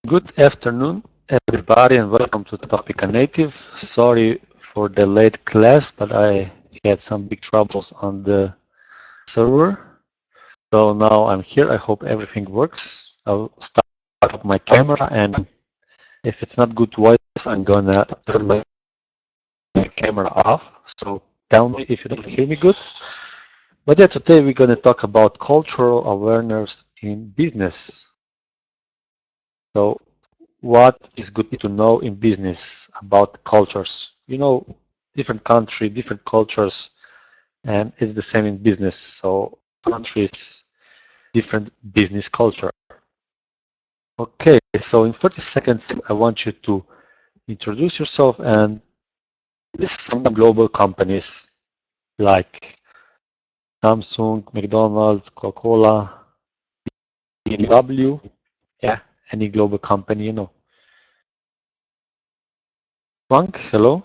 Good afternoon, everybody, and welcome to Topica Native. Sorry for the late class, but I had some big troubles on the server. So now I'm here. I hope everything works. I'll start up my camera, and if it's not good voice, I'm gonna turn my camera off. So tell me if you don't hear me good. But yeah, today we're gonna talk about cultural awareness in business. So what is good to know in business about cultures? Different country, different cultures, and it's the same in business. So countries, different business culture. Okay, so in 30 seconds, I want you to introduce yourself and list some global companies like Samsung, McDonald's, Coca-Cola, BMW. Yeah, any global company. Frank, hello.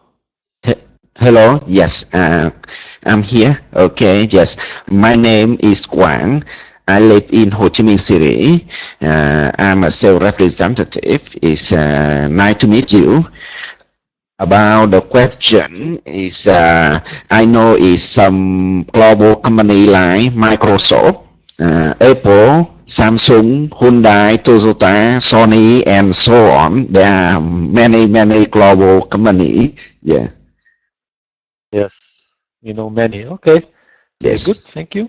Hello, yes, I'm here. Okay, yes. My name is Quang. I live in Ho Chi Minh City. I'm a sales representative. It's nice to meet you. About the question is, I know is some global company like Microsoft, Apple, Samsung, Hyundai, Toyota, Sony, and so on. There are many global company. Yeah. Yes, you know many. Okay, very good. Yes. Thank you.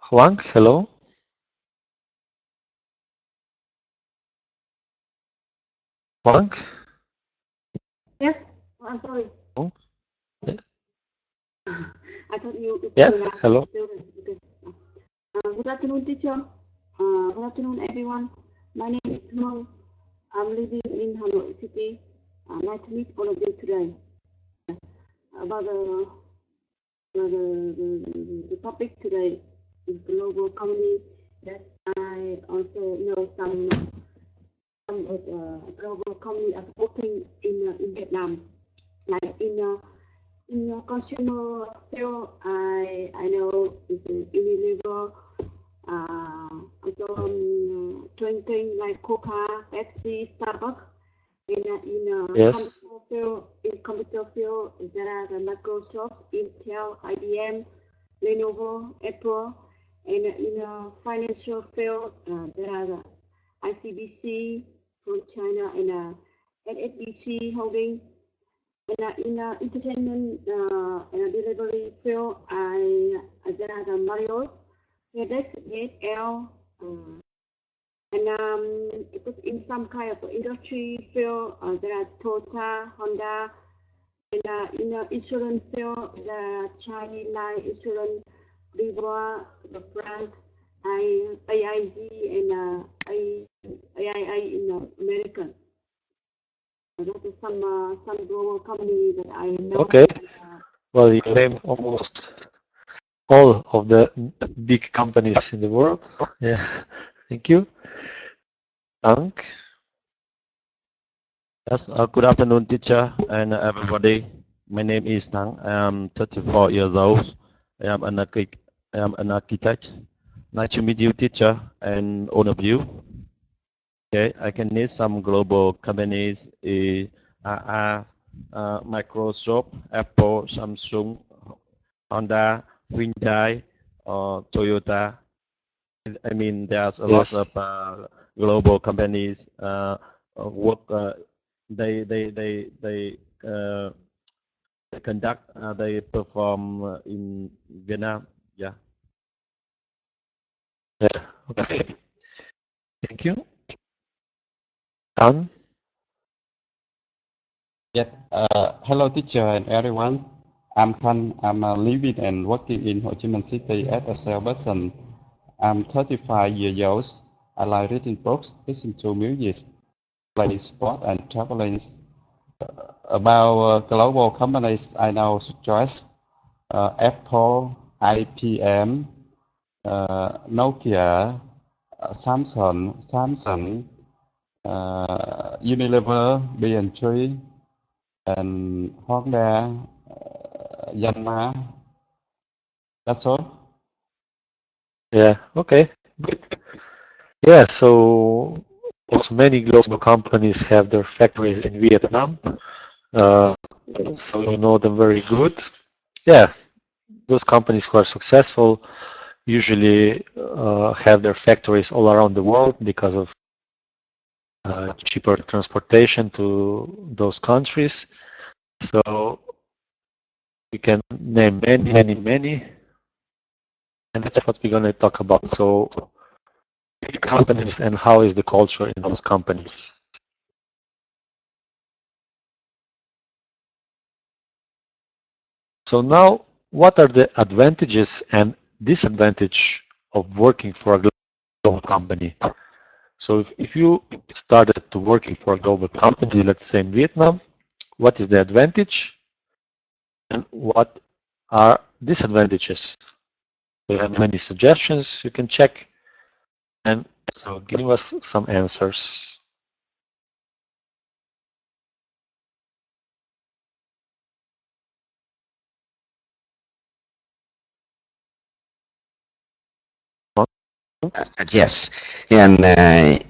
Huang, hello. Huang. Yes, I'm sorry. Oh, yeah. I thought you Yeah, were not hello. student. Okay. Good afternoon, teacher. Good afternoon, everyone. My name is Mong. I'm living in Hanoi City. Nice to meet all of you today. About the topic today is global company. Yes, I also know some of global company are working in Vietnam, like in your consumer field, I know it's Unilever, also drinking like Coca, Pepsi, Starbucks. Yes, In computer field, there are the Microsoft, Intel, IBM, Lenovo, Apple, and in a financial field, there are the ICBC from China and NSBC Holding. In entertainment and delivery field, there are the Marriott, FedEx, DHL, and in some kind of industry field, there are Toyota, Honda, and in the insurance field, there are Chinese Life Insurance, Livua, the France, AIG, and AIA in America. That is some global company that I know. okay. Well, you named almost all of the big companies in the world. Yeah, thank you. Tank. Yes, good afternoon, teacher and everybody. My name is Tang. I'm 34 years old. I am an architect. Nice to meet you, teacher, and all of you. Okay, I can name some global companies, Microsoft, Apple, Samsung, Honda, Hyundai, or Toyota. I mean, there's a lot Yes, of global companies work. They conduct. They perform in Vietnam. Yeah. yeah, okay. Thank you. Tan. Yes. Hello, teacher and everyone. I'm Khan. I'm living and working in Ho Chi Minh City as a salesperson. I'm 35 years old. I like reading books, listening to music, playing sport, and traveling. About global companies, I know such Apple, IBM, Nokia, Samsung, Unilever, B&G, and Honda, Yanmar. That's all. Yeah, okay. good. Yeah, so also many global companies have their factories in Vietnam. Uh, so you know them very good. Yeah, those companies who are successful usually have their factories all around the world because of cheaper transportation to those countries. So we can name many, and that's what we're going to talk about. So big companies and how is the culture in those companies. So now, what are the advantages and disadvantages of working for a global company? So if you started to working for a global company, let's say in Vietnam, what is the advantage and what are disadvantages? We have many suggestions you can check, and so give us some answers. Yes, and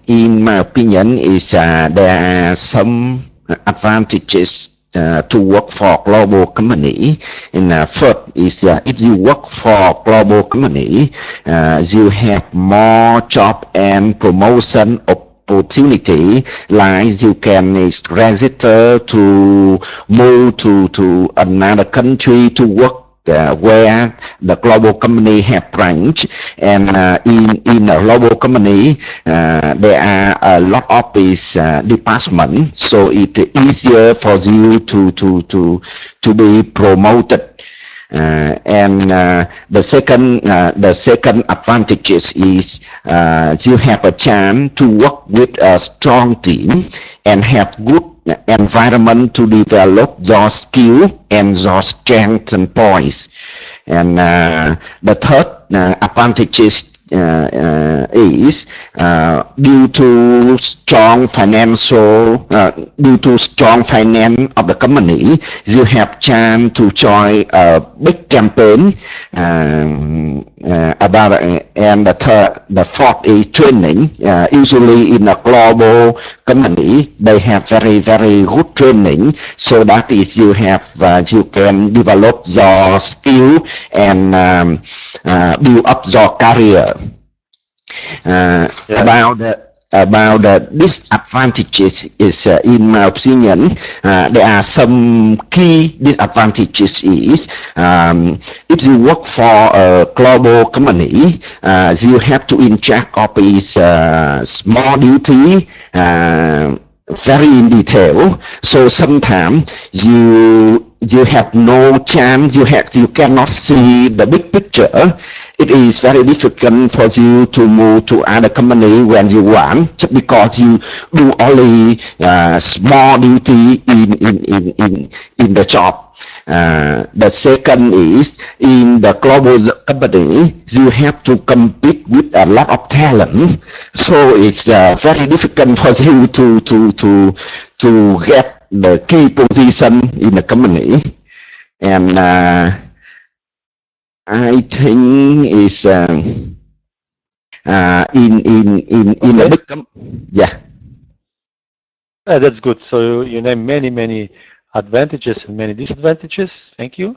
in my opinion, is there are some advantages to work for global company. And first is if you work for global company, you have more job and promotion opportunity. Like you can register to move to another country to work where the global company have branch, and in a global company there are a lot of this department, so it's easier for you to be promoted. And the second advantage is you have a chance to work with a strong team and have good environment to develop your skill and your strengths and points. And the third advantage is due to strong due to strong finance of the company, you have chance to join a big campaign about and the fourth is training. Usually in a global company, they have very good training, so that is you can develop your skill and build up your career. About the disadvantages is in my opinion, there are some key disadvantages is if you work for a global company, you have to in charge of its small duty very in detail, so sometimes you have no chance, you cannot see the big picture. It is very difficult for you to move to other company when you want, just because you do only small duty in the job. The second is in the global company, you have to compete with a lot of talent, so it's very difficult for you to get the key position in the company. And I think is in a big yeah. That's good. So you name many advantages and many disadvantages. Thank you.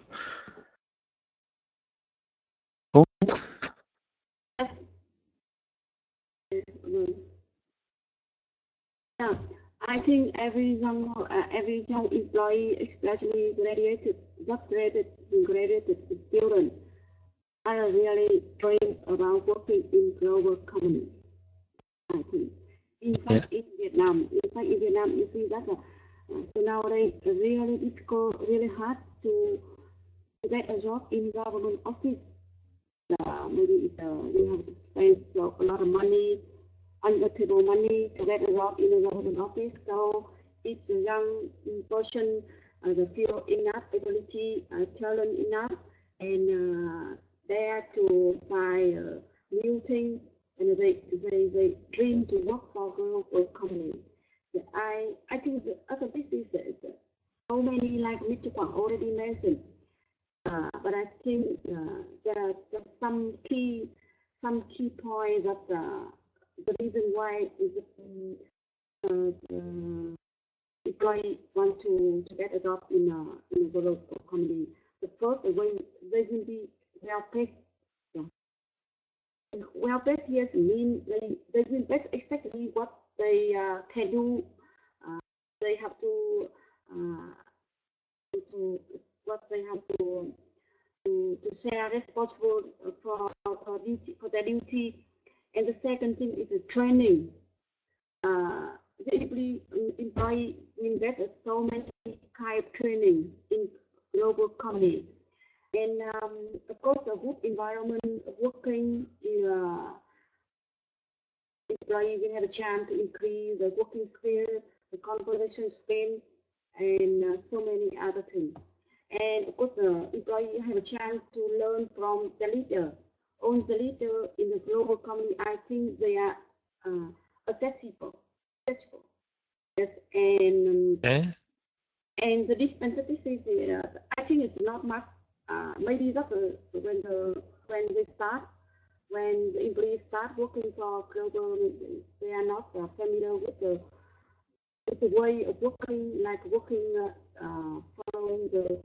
Yeah, I think every young employee, especially graduated students, are really dream about working in global companies. I think. In fact, in Vietnam, you see that so nowadays it's really difficult, really hard to get a job in government office. Maybe you have to spend a lot of money, unbelievable money to get a job in a government office. So if the young person the feel enough ability, talent enough, and dare to try new things, and they dream to work for global company. I think the other businesses, so many like Mr. Quang already mentioned, but I think there are some key some key points that the reason why is employee want to get a job in a global company. The first, when they will be well paid. Yeah. Well paid here means they will get exactly what they can do. They have to what they have to share responsible for their duty. And the second thing is the training. The employee will get so many kind of training in global company. And of course, a good environment working employee will have a chance to increase the working skills, the conversation skills, and so many other things. And of course, the employee have a chance to learn from the leader. All the leader in the global company, I think they are accessible. Yes, and Okay. and the disadvantages is, I think it's not much. Maybe just when they start, when the employees start working for global, they are not familiar with the way of working, like working following the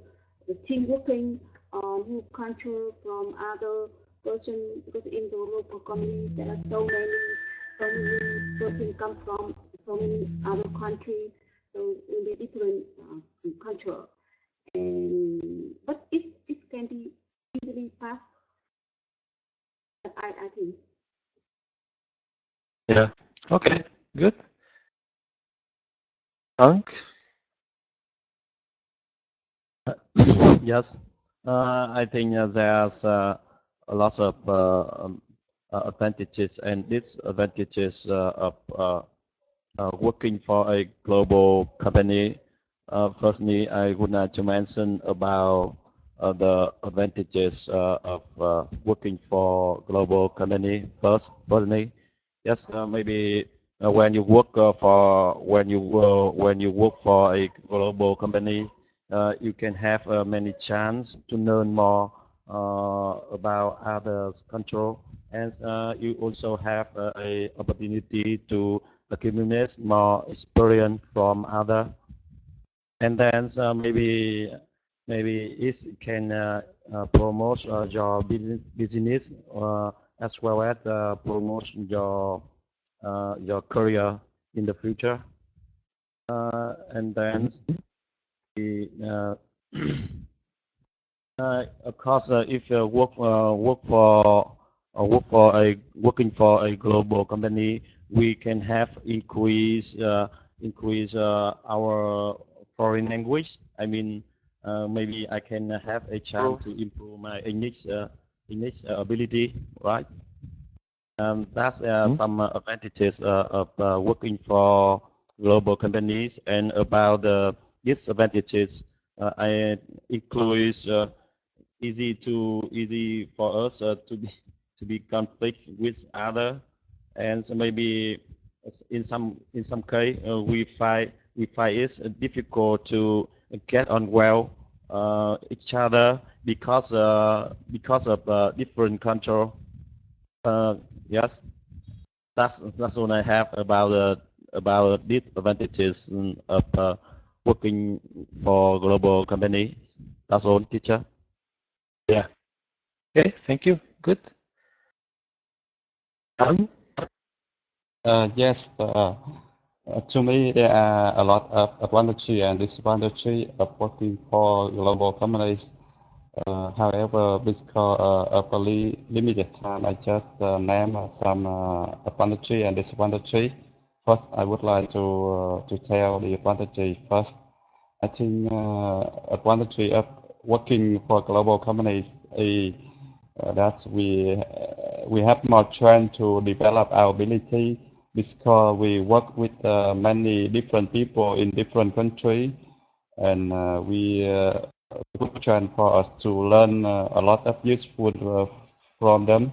team working or new culture from other person, because in the local community there are so many persons come from so many other countries, so it will be different culture. And but it can be easily passed. I think. Yeah. Okay. Good. Hank? Yes, I think there's a lot of advantages and disadvantages of working for a global company. Firstly, I would like to mention about the advantages of working for global company firstly. Yes, maybe when you work when you work for a global company, you can have many chance to learn more about others' control, and you also have a opportunity to accumulate more experience from other, and then maybe it can promote your business as well as promote your career in the future, and then the of course, if you working for a global company, we can have increase our foreign language. I mean, maybe I can have a chance to improve my English ability, right? That's some advantages of working for global companies. And about the disadvantages, I include easy for us to be conflict with other, and so maybe in some case we find it's difficult to get on well each other because of different culture. Yes, that's what I have about the disadvantages of working for global companies. That's all, teacher. Yeah. Okay. Thank you. Good. Yes, to me, there are a lot of advantages and disadvantages of working for global companies. However, because of a limited time, I just name some advantages and disadvantages. First, I would like to tell the advantages first. I think advantage of working for global companies is that we have more chance to develop our ability, because we work with many different people in different countries, and we good chance for us to learn a lot of useful from them.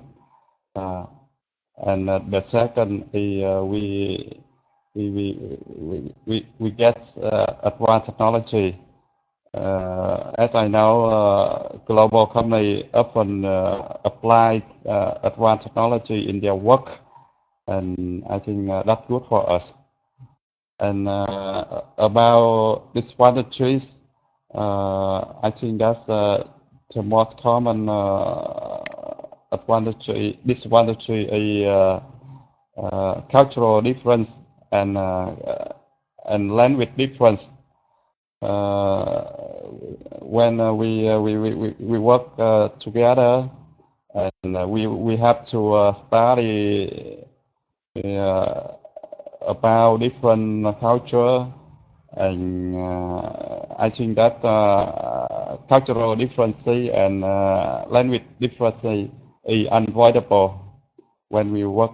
And the second is we get advanced technology, As I know, global companies often apply advanced technology in their work, and I think that's good for us. And about disadvantages, I think that's the most common disadvantage is cultural difference and language difference. When we work together, and we have to study about different culture, and I think that cultural difference and language difference is unavoidable when we work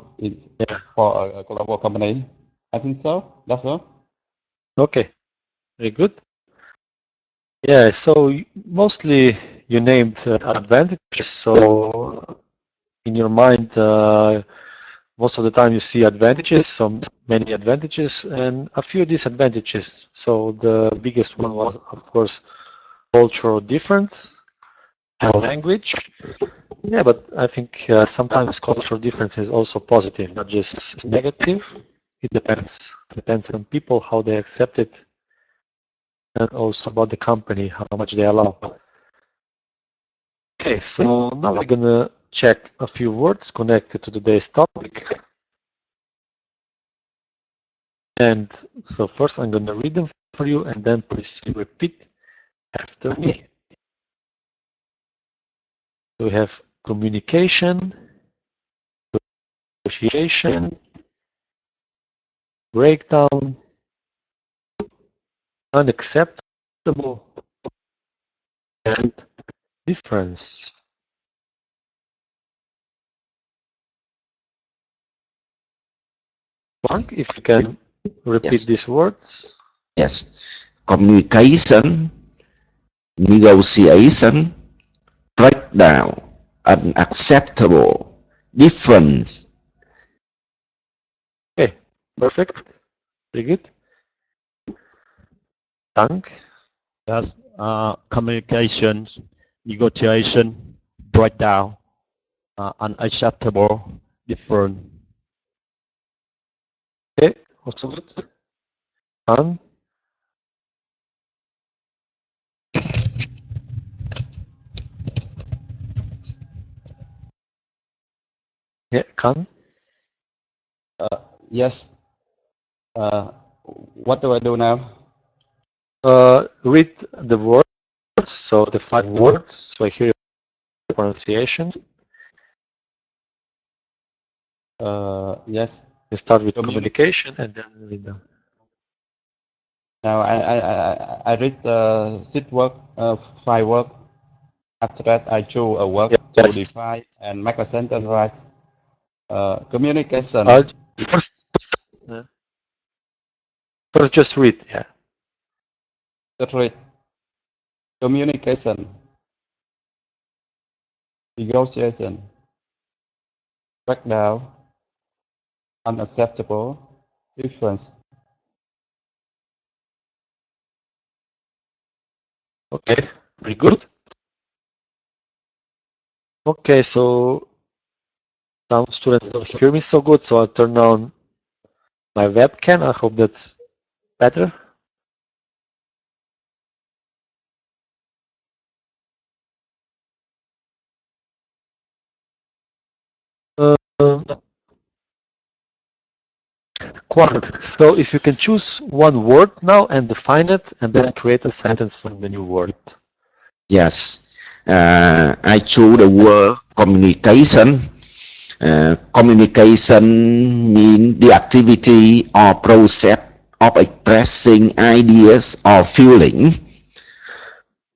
for a global company. I think so. That's all. Okay, very good. Yeah, so mostly you named advantages. So in your mind, most of the time you see advantages, so many advantages, and a few disadvantages. So the biggest one was, of course, cultural difference and language. Yeah, but I think sometimes cultural difference is also positive, not just negative. It depends on people, how they accept it, and also about the company, how much they allow. Okay, so now we're gonna check a few words connected to today's topic. And so first I'm gonna read them for you, and then please repeat after me. We have communication, negotiation, breakdown, unacceptable, and difference. Mark, if you can repeat Yes. these words. Yes. Communication, negotiation, breakdown, unacceptable, difference. Okay, perfect. Very good. Tank. That's communications, negotiation, breakdown, unacceptable, different. Okay, also good. Kan. Yeah, Kan. Yes. What do I do now? Read the words, so the 5 words, so I hear your pronunciation. Yes. You start with communication and then read them. Now I read the 6 work, 5 work. After that, I choose a work to define and make a sentence right. Communication. First, just read. Yeah. Just read. Communication. Negotiation. Breakdown. Unacceptable. Difference. Okay, very good. Okay, so some students don't hear me so good, so I'll turn on my webcam. I hope that's better. Quark. So if you can choose one word now and define it, and then create a sentence from the new word. Yes. I choose the word communication. Communication means the activity or process of expressing ideas or feeling.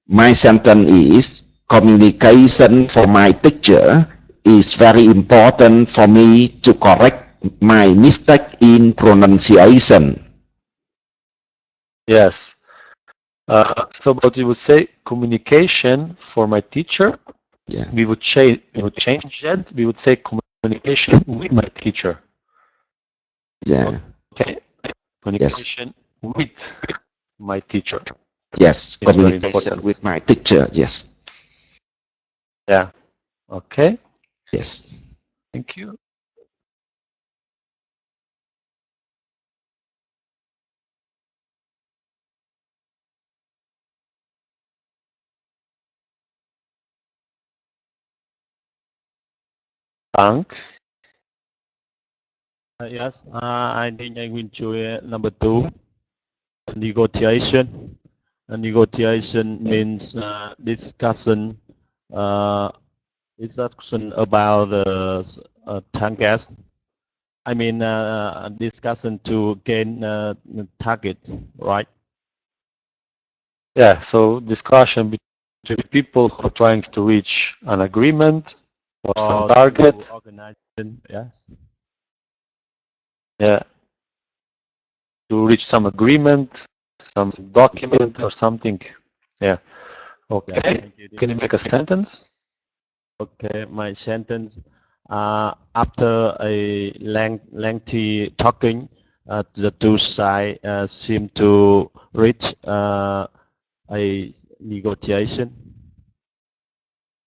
My sentence is, communication for my teacher is very important for me to correct my mistake in pronunciation. Yes. So what you would say, communication for my teacher. Yeah. We would change that. We would say communication with my teacher. Yeah. Okay. Communication with my teacher. Yes, It's very communication important. with my teacher. Yes. Yeah. Okay. Yes. Thank you. Tank. Yes, I think I will choose number 2, negotiation. Negotiation means discussion about the target. I mean, discussion to gain target, right? Yeah. So discussion between people who are trying to reach an agreement or some Or target. to organization, yes. Yeah. To reach some agreement, some document or something. Yeah. Okay. Yes, thank you, Can you teacher. make a sentence? Okay, my sentence. After a lengthy talking, the two sides seem to reach a negotiation.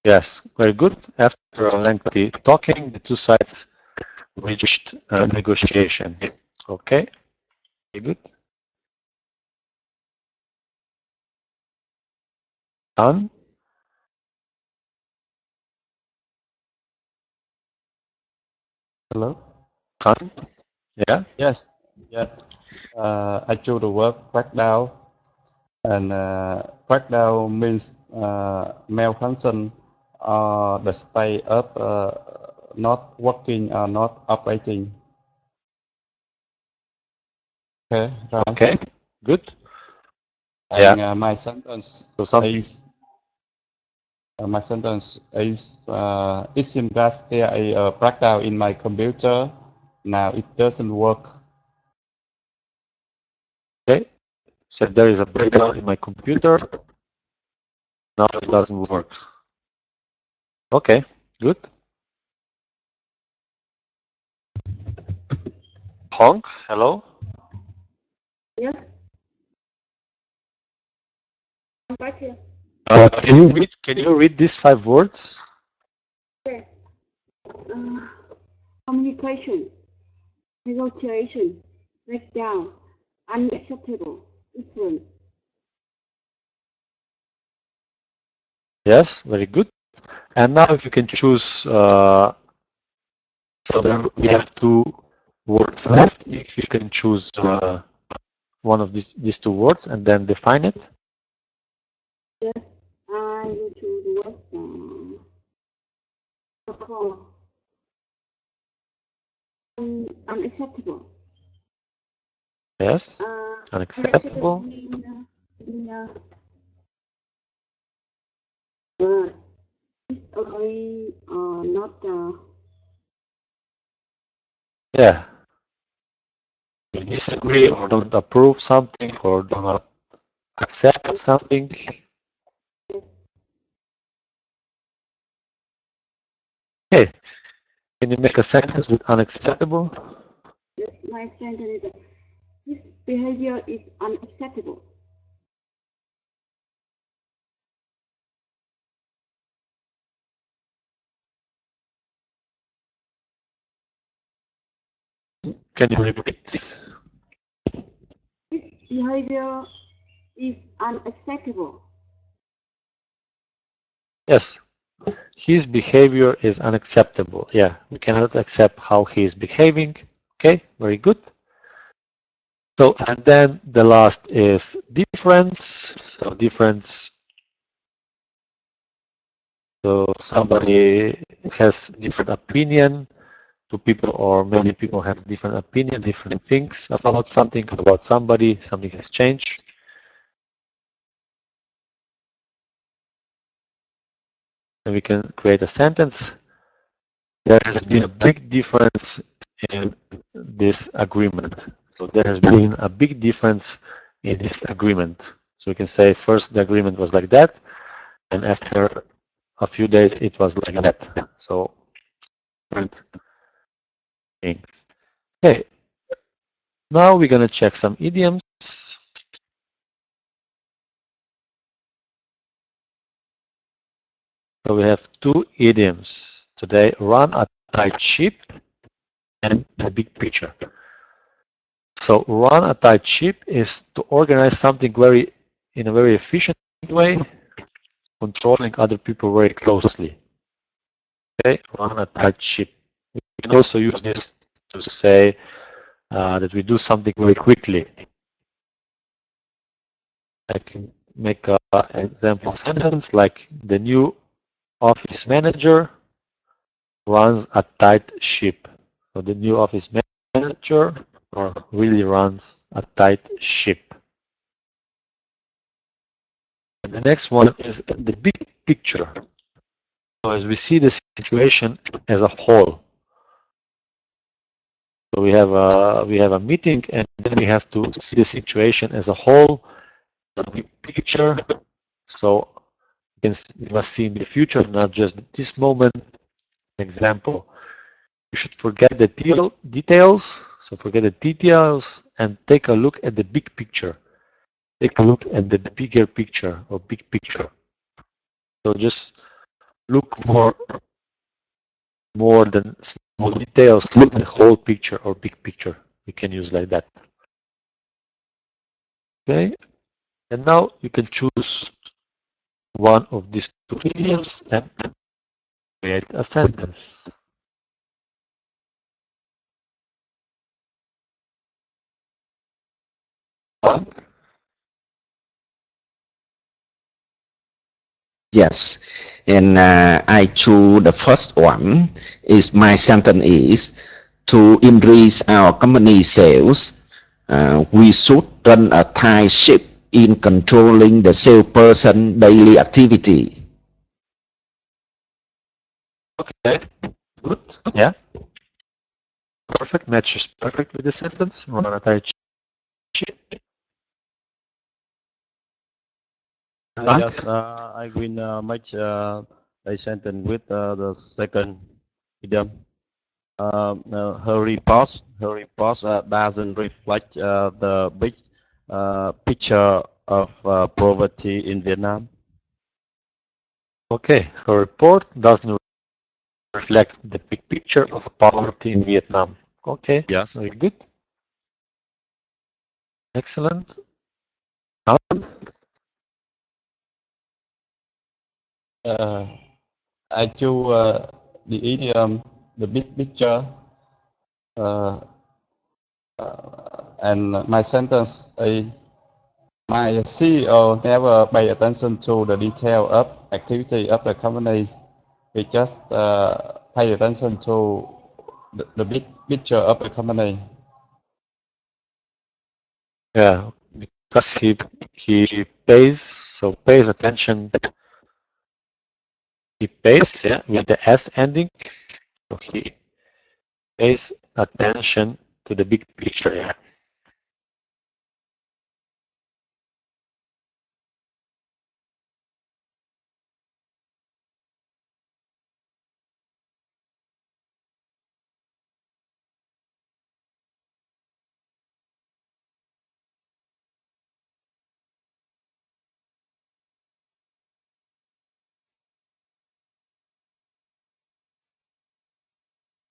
Yes. Very good. After a lengthy talking, the two sides reached a negotiation. Okay. Very good. Done. Hello? Done. Yeah. Yes. Yeah. I choose the word crackdown, and crackdown means malfunction or the state of not working or not operating. Okay, right. Okay. Good. And Yeah. my sentence So something. is it seems that there is a breakdown in my computer. Now it doesn't work. Okay. So there is a breakdown in my computer. Now it doesn't work. Okay. Good. Honk. Hello. Yes, I'm back here. Can you read these 5 words? Okay. Communication, negotiation, breakdown, unacceptable, different. Yes. Very good. And now if you can choose, so then we have 2 words left. If you can choose one of these 2 words and then define it. Yes, I will choose the word call. Unacceptable. Yes. Unacceptable Unacceptable. mean disagree or not. Yeah. You disagree or don't approve something or do not accept something. Okay. Can you make a sentence with unacceptable? Yes, my sentence is this behavior is unacceptable. Can you repeat it? This behavior is unacceptable. Yes. His behavior is unacceptable. Yeah, we cannot accept how he is behaving. Okay, very good. So, and then the last is difference. So difference. So somebody has different opinion. 2 people or many people have different opinion, different things about something, about somebody. Something has changed. And we can create a sentence. There has been a big difference in this agreement. So there has been a big difference in this agreement. So we can say first the agreement was like that, and after a few days it was like that. So different things. Okay. Now we're gonna check some idioms. So we have two idioms today: run a tight ship and the big picture. So run a tight ship is to organize something in a very efficient way, controlling other people very closely. Okay, run a tight ship. We can also use this to say that we do something very quickly. I can make an example sentence like the new office manager runs a tight ship. So the new office manager really runs a tight ship. And the next one is the big picture. So as we see the situation as a whole. So we have a meeting, and then we have to see the situation as a whole, the big picture. So you must see in the future, not just this moment. Example, you should forget the details. So forget the details and take a look at the big picture. Take a look at the bigger picture or big picture. So just look more than small details. Look at the whole picture or big picture. We can use like that. Okay, and now you can choose one of these two idioms and create a sentence. Yes, and I choose the first one. Is my sentence is to increase our company sales. We should run a tight ship in controlling the salesperson daily activity. Okay, good. Yeah, perfect. Matches perfect with the sentence. Run a tight ship. Yes, I will make a sentence with the second idiom. Her report doesn't reflect the big picture of poverty in Vietnam. Okay, her report doesn't reflect the big picture of poverty in Vietnam. Okay, Yes. very good. Excellent. I choose the idiom, the big picture, and my sentence is, my CEO never pay attention to the detail of activity of the company. We just pay attention to the big picture of the company. Yeah, because he pays attention. He pays, yeah, with the S ending. So he pays attention to the big picture. Yeah.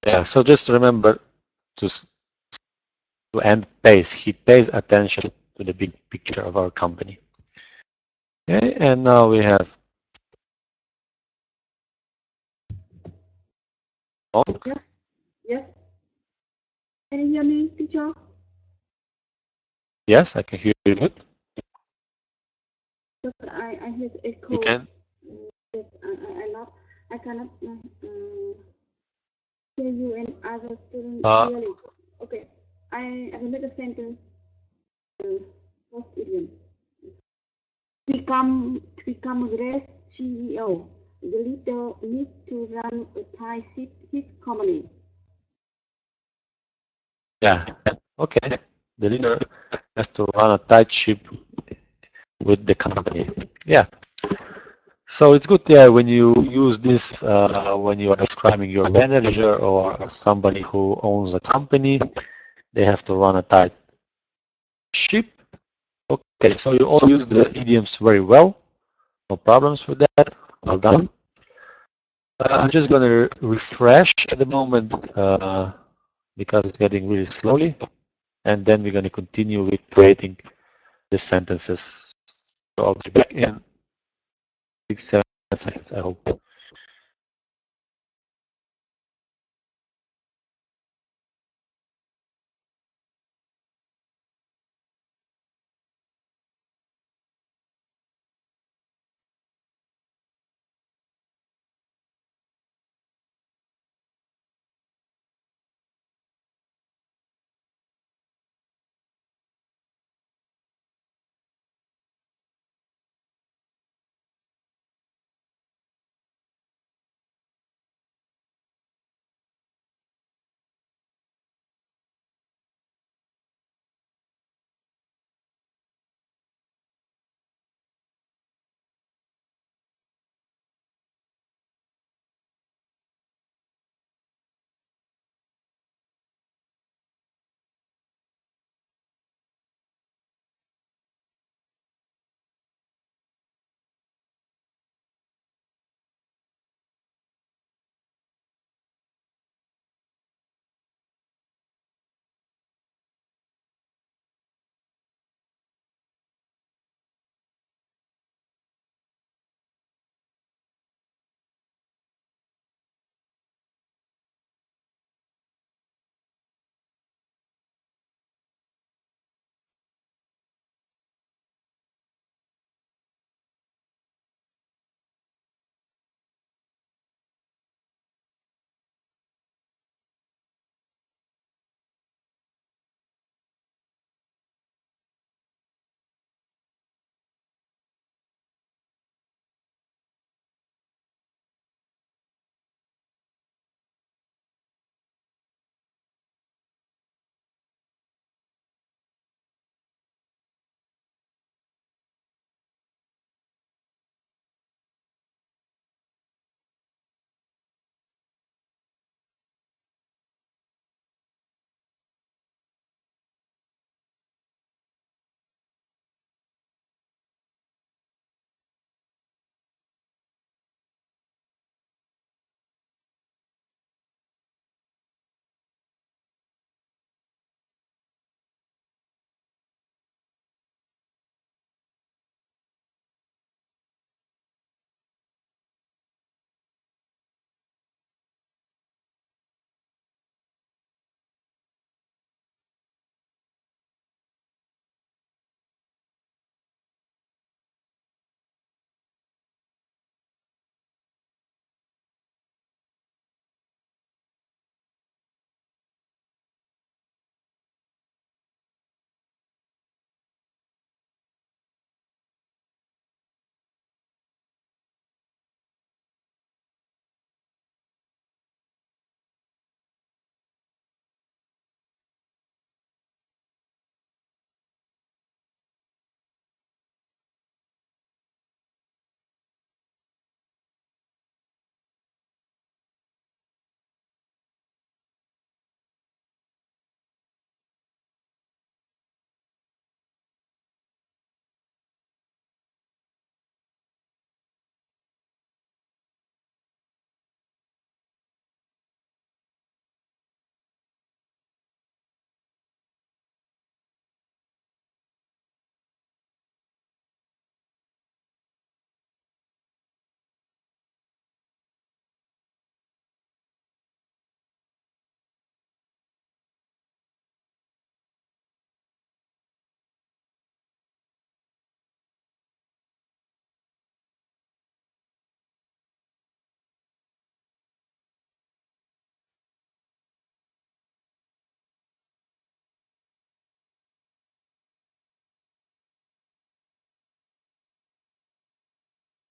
Yeah. So just remember to end pays. He pays attention to the big picture of our company. Okay, and now we have. Yes. Yes. Can you hear me, teacher? Yes, I can hear you good. But I hear the echo. You can. Yes, I cannot hear you and other students clearly. Okay, I will make a sentence. First idiom. To become a great CEO, the leader needs to run a tight ship his company. Yeah. Okay. The leader has to run a tight ship with the company. Yeah. So it's good, yeah, when you use this when you are describing your manager or somebody who owns a company, they have to run a tight ship. Okay, so you all use the idioms very well. No problems with that. Well done. I'm just going to refresh at the moment because it's getting really slowly. And then we're going to continue with creating the sentences. So I'll be back in 6-7 seconds, I hope.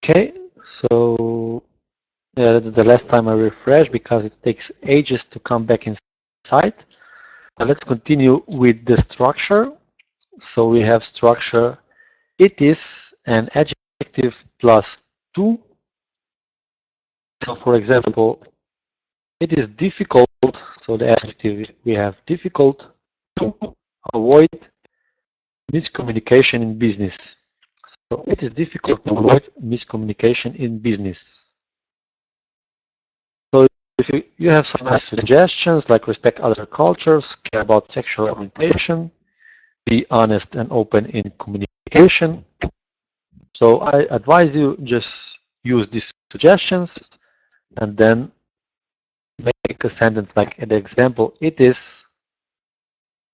Okay, so yeah, that's the last time I refresh because it takes ages to come back inside. Now let's continue with the structure. So we have structure, it is an adjective plus 2. So for example, it is difficult, so the adjective we have difficult to avoid miscommunication in business. So it is difficult to avoid miscommunication in business. if you have some nice suggestions like respect other cultures, care about sexual orientation, be honest and open in communication. So I advise you just use these suggestions and then make a sentence like the example. It is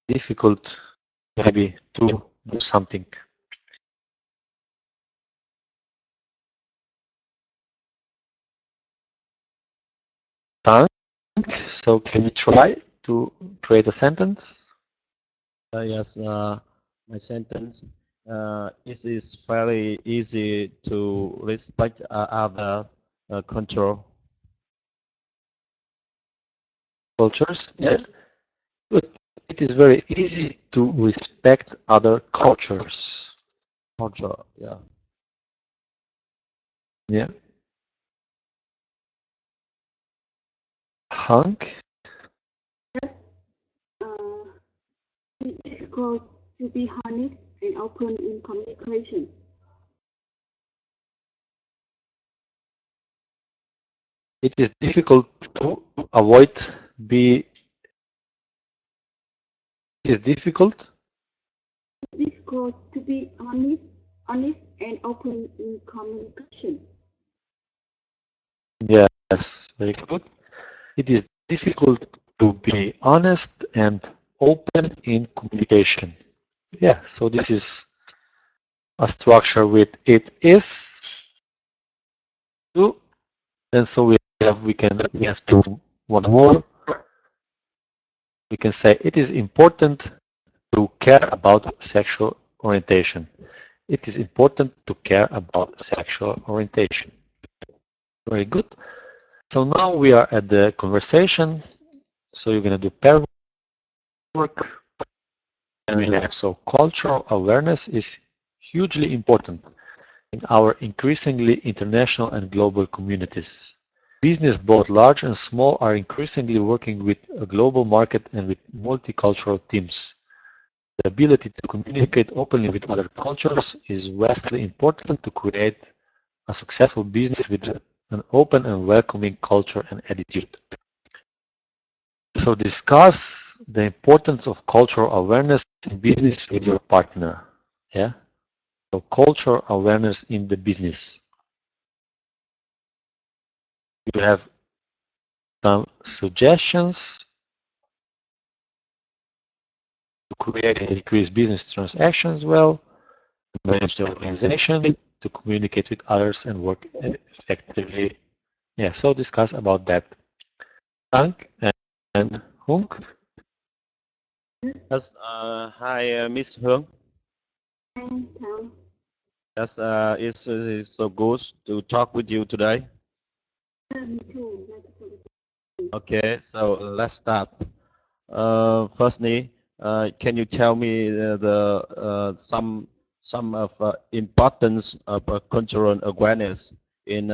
difficult maybe to do something. Tank. So can you try to create a sentence? Yes, my sentence. It is very easy to respect other control. Cultures? Yes. Good. It is very easy to respect other cultures. Culture, yeah. Yeah. Hank? It's difficult to be honest and open in communication. It is difficult to avoid be. It is difficult. It's difficult to be honest and open in communication. Yes, very good. It is difficult to be honest and open in communication. Yeah, so this is a structure with it is to, and so we have to one more. We can say it is important to care about sexual orientation. It is important to care about sexual orientation. Very good. So now we are at the conversation. So you're going to do pair work. And we have so cultural awareness is hugely important in our increasingly international and global communities. Business, both large and small, are increasingly working with a global market and with multicultural teams. The ability to communicate openly with other cultures is vastly important to create a successful business with an open and welcoming culture and attitude. So discuss the importance of cultural awareness in business with your partner. Yeah. So cultural awareness in the business. You have some suggestions to create and increase business transactions well, to manage the organization, to communicate with others and work effectively. Yeah, so discuss about that. Dank and Hunk. Yes, hi, Miss Hương. And Yes, it's so good to talk with you today. me too. Like to talk with Okay, so let's start. Firstly, can you tell me some of importance of cultural awareness in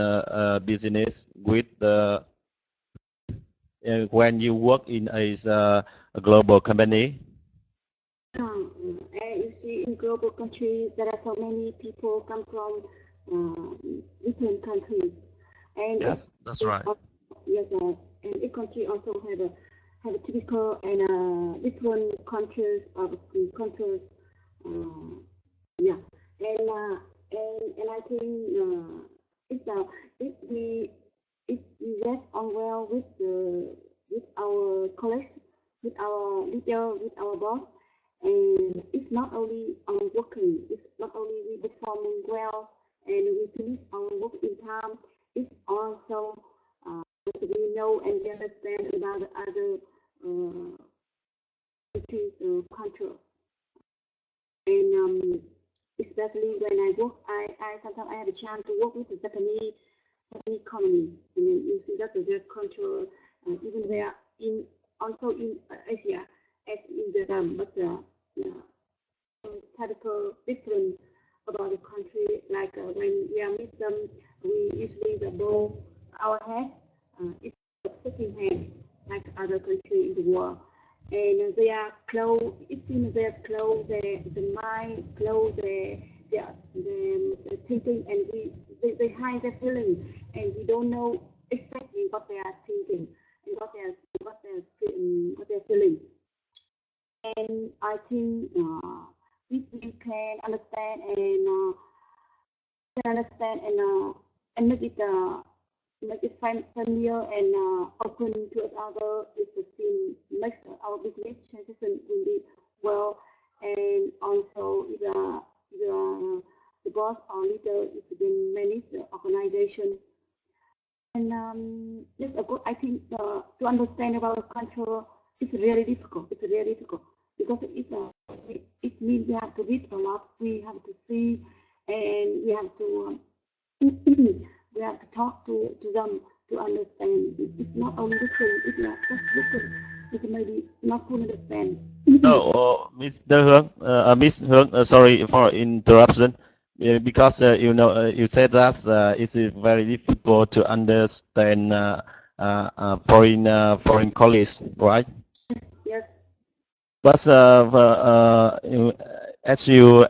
business with when you work in a global company? And you see, in global countries, there are so many people come from different countries, and Yes, that's right. Yes, and each country also have a typical and different cultures of cultures. Uh, yeah, and I think it's if we if we get on well with our colleagues, with our leader, with our boss, and it's not only on working, it's not only we performing well and we finish our work in time, it's also we know and we understand about the other countries' culture. And especially when I work, I sometimes I have a chance to work with the Japanese economy. And then you see that their culture, even they are in also in Asia, as in Vietnam, but typical different about the country. Like when we are meet them, we usually the bow our head. It's a sitting head like other countries in the world. And they are close. It seems their close, the mind close, the thinking, and they hide their feelings, and we don't know exactly what they are thinking. what they're feeling. And I think if we can understand and make it familiar and open to each other, it will makes our business transition will be well. And also, the boss or leader is then manage the organization. And yes, of course, I think to understand about the culture is really difficult. It's really difficult because it means we have to read a lot. We have to see, and we have to we have to talk to them to understand. It's not only listening. It's not just listening. It maybe not fully understand. No, Mr. Hương, Miss Hương, sorry for interruption. Because you said that it's very difficult to understand foreign colleagues, right? Yes. But as you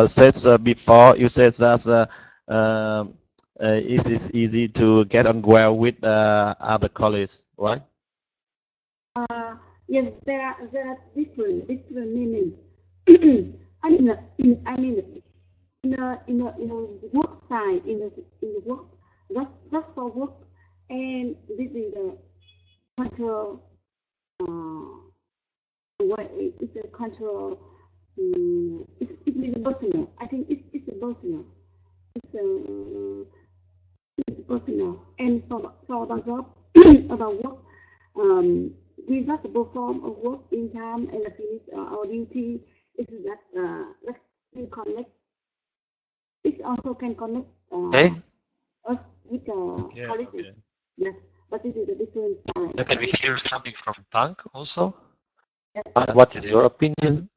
said before, you said that it is easy to get on well with other colleagues, right? Yes, there are different meanings. I mean, in the work side, in the work, just for work, and this is the cultural what it's a cultural. It's personal. I think it's a personal. It's personal. And for the job about work, we just perform a work in time and finish our duty. It's that we connect. It also can connect us with colleagues. Okay. Yes, but this is a different side. Can we hear something from Tank also? Yes. What is your opinion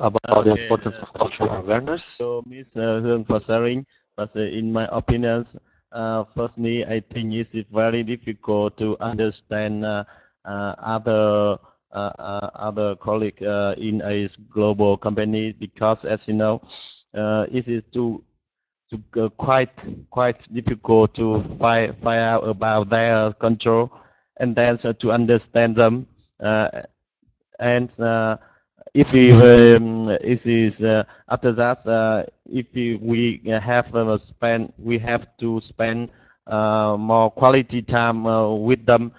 about the Okay, importance of cultural awareness? So, Ms. Hương for sharing. But in my opinion, firstly, I think it's very difficult to understand other colleagues in a global company because, as you know, it is quite difficult to find out about their control and then to understand them. And if we it is after that, if we have to spend more quality time with them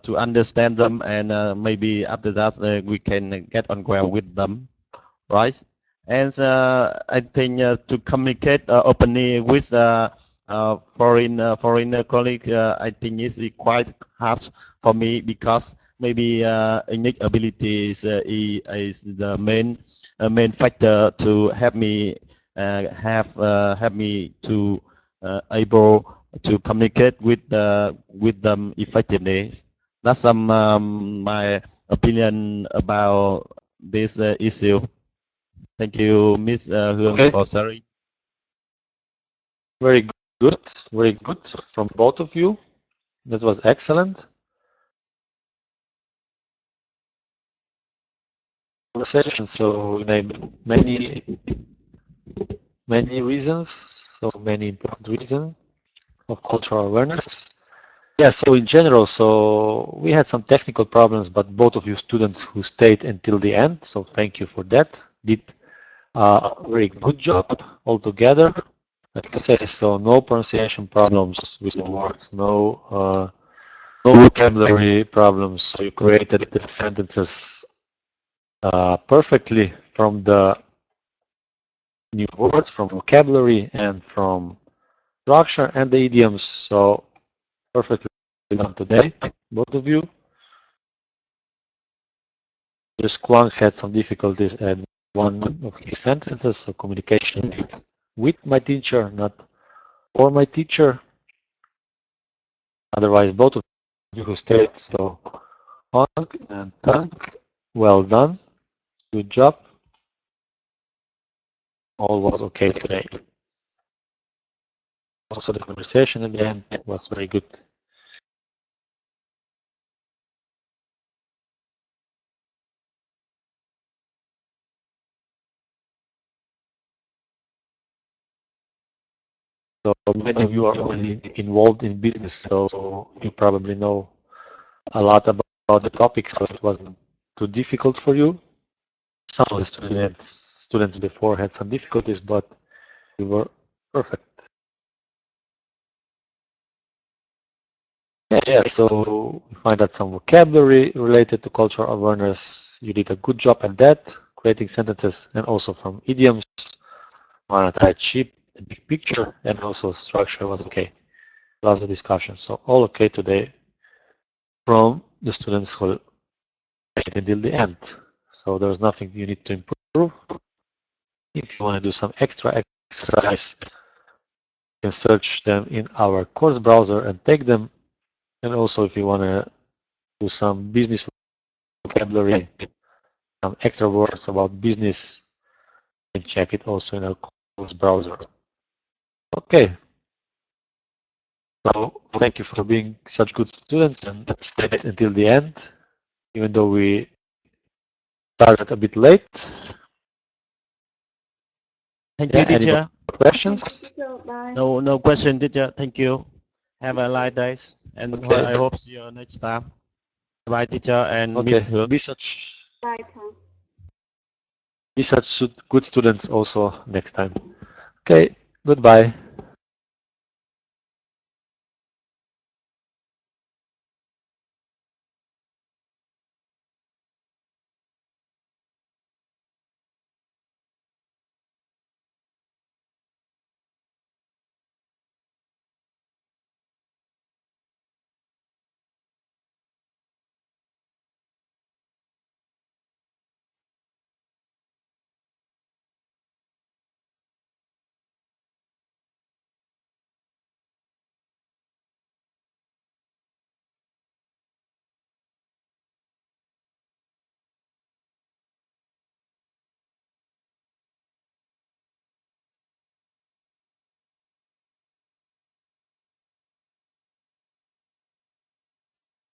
to understand them, and maybe after that we can get on well with them, right? And I think to communicate openly with foreign colleagues, I think it's quite hard for me because maybe English ability is the main factor to help me help me to able to communicate with them effectively. That's my opinion about this issue. Thank you, Ms. Hương, for sharing. Very good from both of you. That was excellent. Conversation. So many reasons. So many important reasons of cultural awareness. Yeah. So in general, so we had some technical problems, but both of you students who stayed until the end. So thank you for that. Did a very good job altogether. Like I said, so no pronunciation problems with the words, no vocabulary problems. So you created the sentences perfectly from the new words, from vocabulary, and from structure and the idioms. So perfectly done today, both of you. Just Kwang had some difficulties at one of his sentences, so communication with my teacher, not for my teacher. Otherwise, both of you who stayed, so Kwang and Tank, well done, good job. All was okay today. Also, the conversation at the end was very good. So many of you are already involved in business, so you probably know a lot about the topic, so it wasn't too difficult for you. Some of the students before had some difficulties, but you were perfect. Yeah, so we find out some vocabulary related to cultural awareness. You did a good job at that, creating sentences, and also from idioms, monetized cheap, the big picture, and also structure was okay. Lots of discussion, so all okay today from the students who made it until the end. So there's nothing you need to improve. If you want to do some extra exercise, you can search them in our course browser and take them. And also, if you want to do some business vocabulary, some extra words about business, you can check it also in our course browser. Okay. So thank you for being such good students and stayed until the end, even though we started a bit late. Thank you, Any teacher. questions? So, bye. No question, teacher. Thank you. Have a nice day, and Okay. I hope see you next time. Bye, teacher, and Okay. Miss Hương. Bye, Tom. Be such good students also next time. Okay. Goodbye.